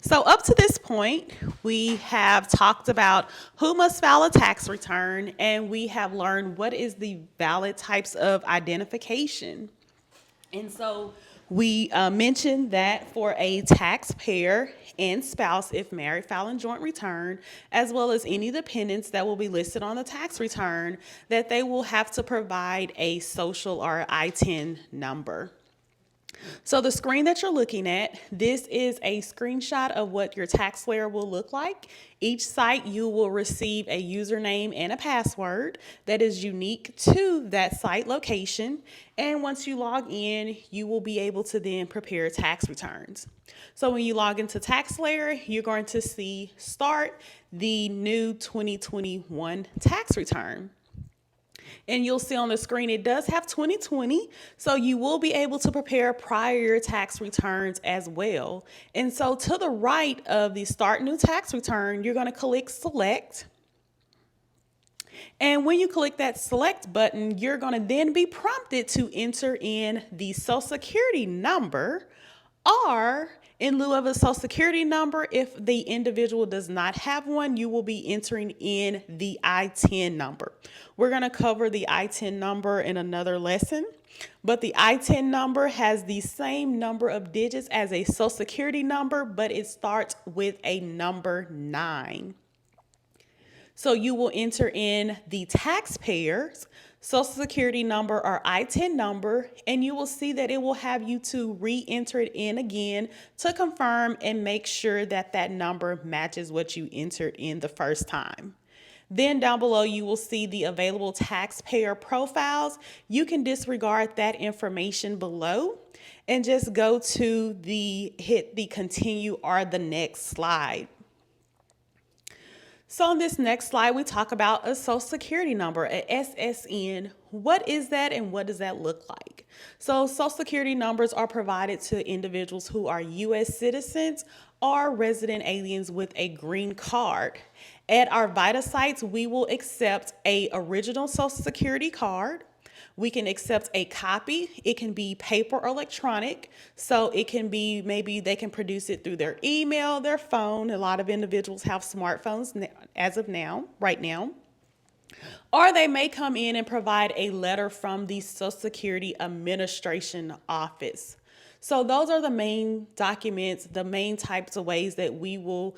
So up to this point, we have talked about who must file a tax return, and we have learned what is the valid types of identification. And so we mentioned that for a taxpayer and spouse, if married, filing joint return, as well as any dependents that will be listed on the tax return, that they will have to provide a social or ITIN number. So the screen that you're looking at, this is a screenshot of what your tax layer will look like. Each site you will receive a username and a password that is unique to that site location. And once you log in, you will be able to then prepare tax returns. So when you log into tax layer, you're going to see start the new 2021 tax return. And you'll see on the screen it does have 2020, so you will be able to prepare prior tax returns as well. And so to the right of the Start New Tax Return, you're going to click Select. And when you click that Select button, you're going to then be prompted to enter in the Social Security number, or in lieu of a Social Security number, if the individual does not have one, you will be entering in the ITIN number. We're going to cover the ITIN number in another lesson, but the ITIN number has the same number of digits as a Social Security number, but it starts with a number 9. So you will enter in the taxpayer's Social Security number or ITIN number, and you will see that it will have you to re-enter it in again to confirm and make sure that that number matches what you entered in the first time. Then down below, you will see the available taxpayer profiles. You can disregard that information below and just go to hit the continue or the next slide. So on this next slide, we talk about a Social Security number, a SSN. What is that and what does that look like? So Social Security numbers are provided to individuals who are U.S. citizens or resident aliens with a green card. At our VITA sites, we will accept an original Social Security card. We can accept a copy. It can be paper or electronic. So it can be, maybe they can produce it through their email, their phone. A lot of individuals have smartphones as of now, right now. Or they may come in and provide a letter from the Social Security Administration Office. So those are the main documents, the main types of ways that we will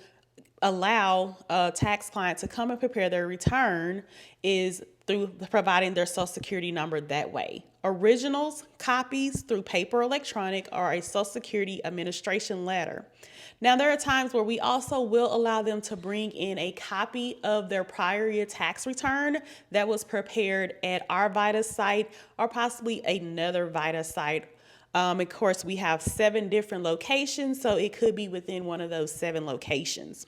allow a tax client to come and prepare their return is through providing their Social Security number that way. Originals, copies through paper or electronic, or a Social Security Administration letter. Now, there are times where we also will allow them to bring in a copy of their prior year tax return that was prepared at our VITA site or possibly another VITA site. Of course, we have 7 different locations, so it could be within one of those 7 locations.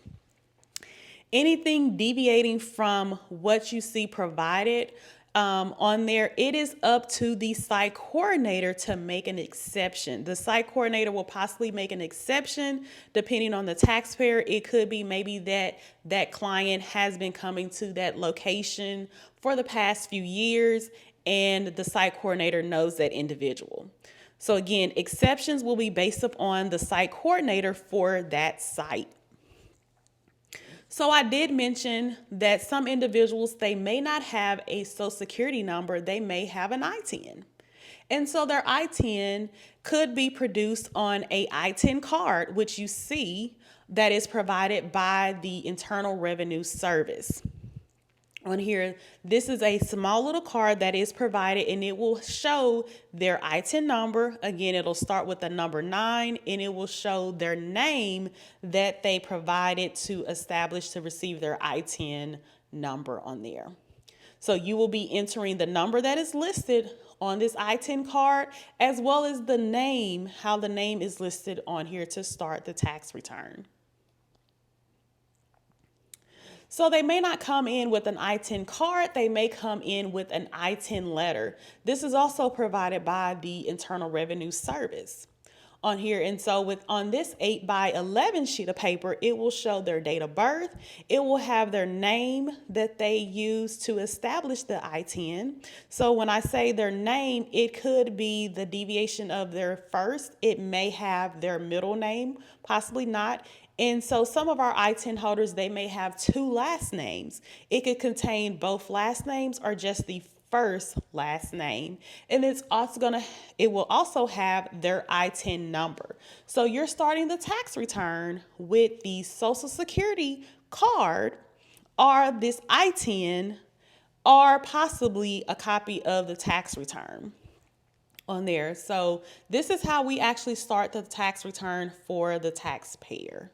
Anything deviating from what you see provided on there, it is up to the site coordinator to make an exception. The site coordinator will possibly make an exception depending on the taxpayer. It could be maybe that client has been coming to that location for the past few years and the site coordinator knows that individual. So again, exceptions will be based upon the site coordinator for that site. So I did mention that some individuals, they may not have a Social Security number, they may have an ITIN. And so their ITIN could be produced on a ITIN card, which you see that is provided by the Internal Revenue Service. On here, this is a small little card that is provided and it will show their ITIN number. Again, it'll start with the number 9 and it will show their name that they provided to establish to receive their ITIN number on there. So you will be entering the number that is listed on this ITIN card as well as the name, how the name is listed on here to start the tax return. So they may not come in with an ITIN card, they may come in with an ITIN letter. This is also provided by the Internal Revenue Service. on here. And so on this 8x11 sheet of paper, it will show their date of birth. It will have their name that they use to establish the ITIN. So when I say their name, it could be the deviation of their first. It may have their middle name, possibly not. And so some of our ITIN holders, they may have two last names. It could contain both last names or just the first last name. And it will also have their ITIN number. So you're starting the tax return with the Social Security card or this ITIN or possibly a copy of the tax return on there. So this is how we actually start the tax return for the taxpayer.